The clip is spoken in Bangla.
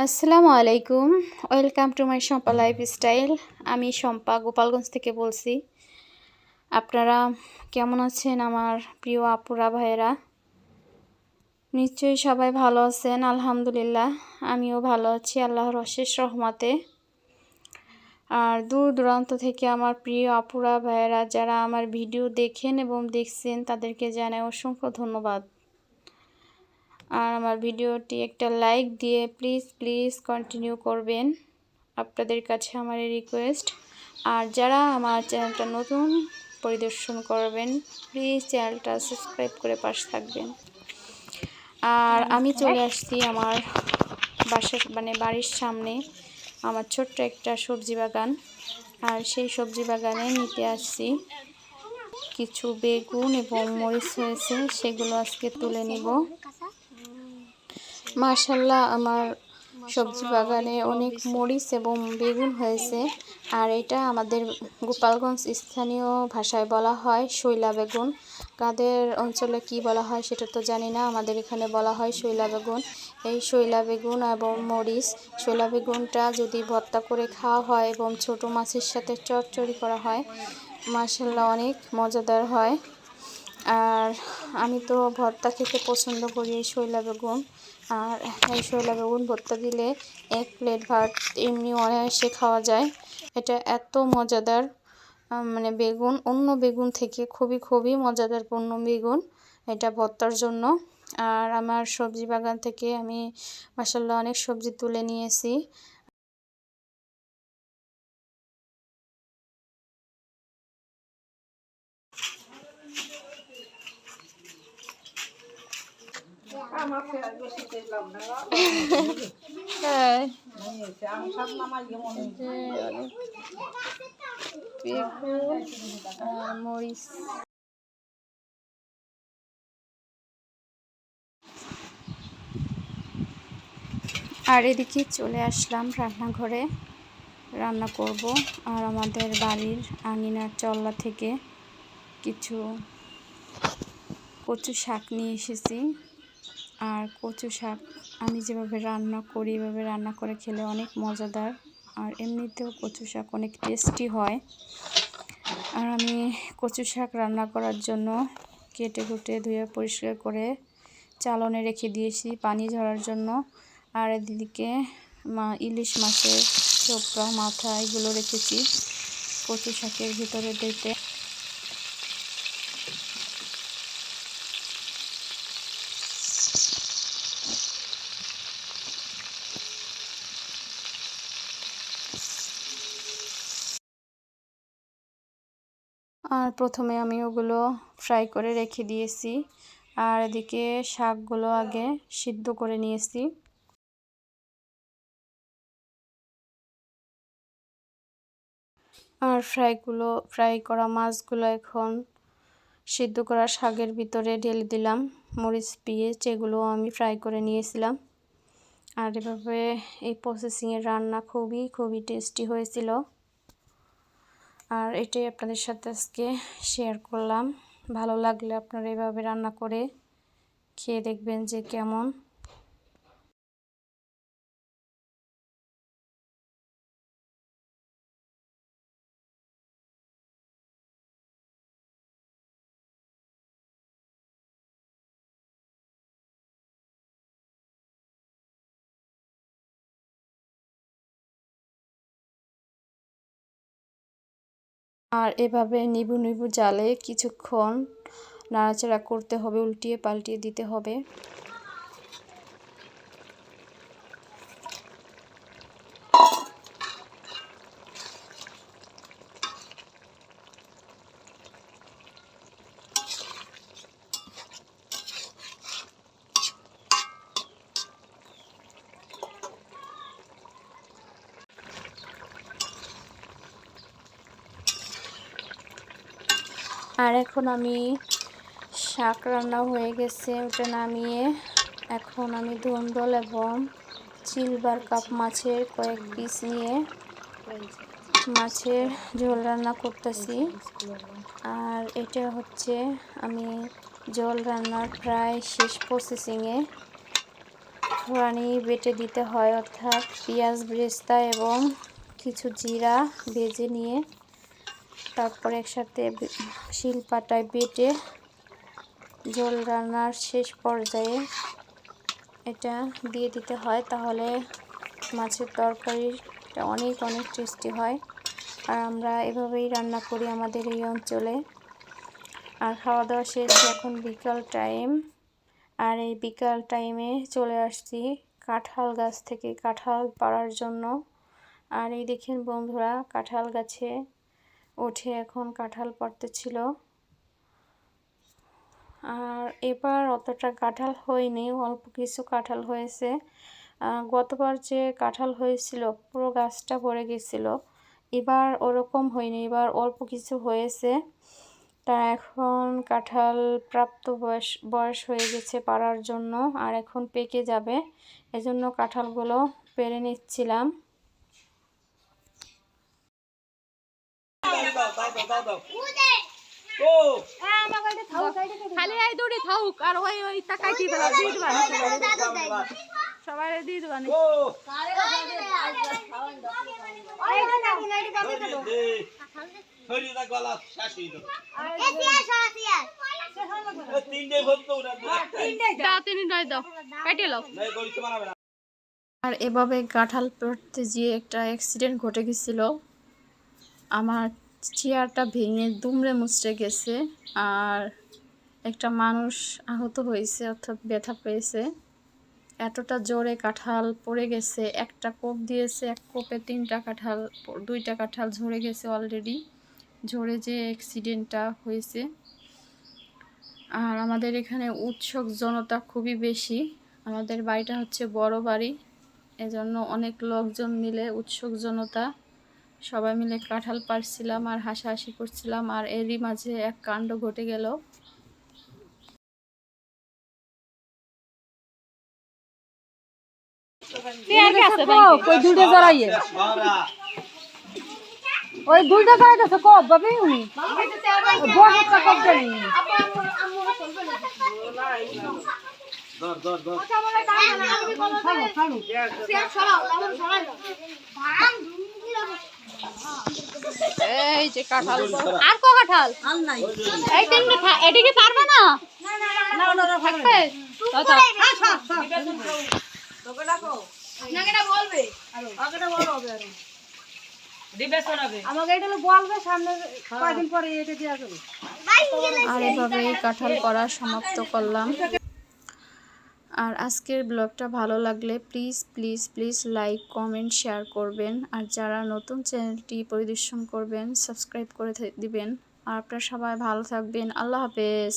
আসসালামু আলাইকুম। Welcome to my Shampa lifestyle. আমি শম্পা গোপালগঞ্জ থেকে বলছি। আপনারা কেমন আছেন আমার প্রিয় আপুরা ভাইয়েরা? নিশ্চয়ই সবাই ভালো আছেন। আলহামদুলিল্লাহ আমিও ভালো আছি আল্লাহর অশেষ রহমতে। আর দূর দূরান্ত থেকে আমার প্রিয় আপুরা ভাইয়েরা যারা আমার ভিডিও দেখেন এবং দেখছেন তাদেরকে জানাই অসংখ্য ধন্যবাদ। আর আমার ভিডিওটি একটা লাইক দিয়ে প্লিজ কন্টিনিউ করবেন, আপনাদের কাছে আমার রিকোয়েস্ট। আর যারা আমার চ্যানেলটা নতুন পরিদর্শন করবেন প্লিজ চ্যানেলটা সাবস্ক্রাইব করে পাশে থাকবেন। আর আমি চলে আসছি আমার বাড়ির সামনে আমার ছোট্ট একটা সবজি বাগান। আর সেই সবজি বাগানে নিতে আসছি কিছু বেগুন এবং মরিচ হয়েছে, সেগুলো আজকে তুলে নিব। মাশাআল্লাহ আমার সবজি বাগানে অনেক মরিচ এবং বেগুন হয়েছে। আর এটা আমাদের গোপালগঞ্জ স্থানীয় ভাষায় বলা হয় শৈলা বেগুন। কাদের অঞ্চলে কি বলা হয় সেটা তো জানি না, আমাদের এখানে বলা হয় শৈলা বেগুন। এই শৈলা বেগুন এবং মরিচ, শৈলা বেগুনটা যদি ভর্তা করে খাওয়া হয় এবং ছোট মাছের সাথে চচ্চড়ি করা হয় মাশাআল্লাহ অনেক মজাদার হয়। আর আমি তো ভর্তা খেতে পছন্দ করি এই শৈলা বেগুন। আর এই শৈলা বেগুন ভর্তা দিলে এক প্লেট ভাত এমনি অনায়াসে খাওয়া যায়। এটা এত মজাদার, মানে বেগুন অন্য বেগুন থেকে খুবই মজাদার অন্য বেগুন এটা ভর্তার জন্য। আর আমার সবজি বাগান থেকে আমি মাশাআল্লাহ অনেক সবজি তুলে নিয়েছি। মরিচ আর এদিকে চলে আসলাম রান্নাঘরে, রান্না করব। আর আমাদের বাড়ির আঙিনার চল্লা থেকে কিছু কচু শাক নিয়ে এসেছি। আর কচু শাক আমি যেভাবে রান্না করি এভাবে রান্না করে খেলে অনেক মজাদার। আর এমনিতেও কচু শাক অনেক টেস্টি হয়। আর আমি কচু শাক রান্না করার জন্য কেটে কুটে ধুয়ে পরিষ্কার করে চালনে রেখে দিয়েছি পানি ঝরার জন্য। আর এদিকে ইলিশ মাছের চোপড়া মাথা এগুলো রেখেছি কচু শাকের ভিতরে দিতে। আর প্রথমে আমি ওগুলো ফ্রাই করে রেখে দিয়েছি। আর এদিকে শাকগুলো আগে সিদ্ধ করে নিয়েছি। আর ফ্রাই করা মাছগুলো এখন সিদ্ধ করা শাকের ভিতরে ঢেলে দিলাম। মরিচ পেঁয়াজ এগুলো আমি ফ্রাই করে নিয়েছিলাম। আর এভাবে এই প্রসেসিংয়ের রান্না খুবই টেস্টি হয়েছিল। আর এটাই আপনাদের সাথে আজকে শেয়ার করলাম। ভালো লাগলে আপনারা এভাবে রান্না করে খেয়ে দেখবেন যে কেমন। আর এভাবে নিবু জালে কিছুক্ষণ নাড়াচাড়া করতে হবে, উল্টিয়ে পাল্টিয়ে দিতে হবে। আর এখন আমি শাক রান্না হয়ে গেছে, ওটা নামিয়ে এখন আমি ধুন্দল এবং সিলভার কাপ মাছের কয়েক পিস নিয়ে মাছের ঝোল রান্না করতেছি। আর এটা হচ্ছে আমি ঝোল রান্নার প্রায় শেষ প্রসেসিংয়ে। জাফরানি বেটে দিতে হয়, অর্থাৎ পেঁয়াজ বেরেস্তা এবং কিছু জিরা ভেজে নিয়ে তারপরে একসাথে শিলপাটায় বেটে ঝোল রান্নার শেষ পর্যায়ে এটা দিয়ে দিতে হয়, তাহলে মাছের তরকারিটা অনেক অনেক টেস্টি হয়। আর আমরা এভাবেই রান্না করি আমাদের এই অঞ্চলে। আর খাওয়া দাওয়া শেষ, এখন বিকাল টাইম। আর এই বিকাল টাইমে চলে আসছি কাঁঠাল গাছ থেকে কাঁঠাল পাড়ার জন্য। আর এই দেখেন বন্ধুরা, কাঁঠাল গাছে উঠে এখন কাঁঠাল পাড়তেছিল। আর এবার অতটা কাঁঠাল হয়নি, অল্প কিছু কাঁঠাল হয়েছে। গতবার যে কাঁঠাল হয়েছিল পুরো গাছটা ভরে গেছিল, এবার ওরকম হয়নি, এবার অল্প কিছু হয়েছে। তা এখন কাঁঠাল প্রাপ্ত বয়স হয়ে গেছে পাড়ার জন্য, আর এখন পেকে যাবে, এজন্য কাঁঠালগুলো পেড়ে নিচ্ছিলাম। খালি এই দুটি থাকুক আর ওই টাকায় কি ফেলা দিয়ে দিবা সবাই দিয়ে দিবা আর এভাবে কাঁঠাল পড়তে গিয়ে একটা অ্যাক্সিডেন্ট ঘটে গেছিল, আমার চেয়ারটা ভেঙে দুমড়ে মুচড়ে গেছে, আর একটা মানুষ আহত হয়েছে, অর্থাৎ ব্যথা পেয়েছে। এতটা জোরে কাঁঠাল পড়ে গেছে, একটা কোপ দিয়েছে, এক কোপে দুইটা কাঁঠাল ঝরে গেছে অলরেডি, ঝরে যে অ্যাক্সিডেন্টটা হয়েছে। আর আমাদের এখানে উৎসুক জনতা খুবই বেশি, আমাদের বাড়িটা হচ্ছে বড় বাড়ি, এজন্য অনেক লোকজন মিলে উৎসুক জনতা সবাই মিলে কাঁঠাল পাড়ছিলাম আর হাসাহাসি করছিলাম। আর এরই মাঝে এক কাণ্ড ঘটে গেল। ওই দুইটা জড়াইতেছে কব বাবি উনি বড়টা কব জানি এই যে কাঁঠাল আর কো কাঁঠাল আল নাই এই তিনটে এদিকে পারবে না না না না থাকবে দাদা তোকে ডাকো না কেন বলবে আগেটা বলো হবে আর দিবে শোনাবে আমাকে এটা বলবে সামনে কয়েকদিন পরে এটা দিয়া যাবে। আর এভাবে কাঁঠাল পড়া সমাপ্ত করলাম। আর আজকের ব্লগটা ভালো লাগলে please please please like comment share করবেন, আর যারা নতুন চ্যানেলটি পরিদর্শন করবেন সাবস্ক্রাইব করে দিবেন। আর আপনারা সবাই ভালো থাকবেন। আল্লাহ হাফেজ।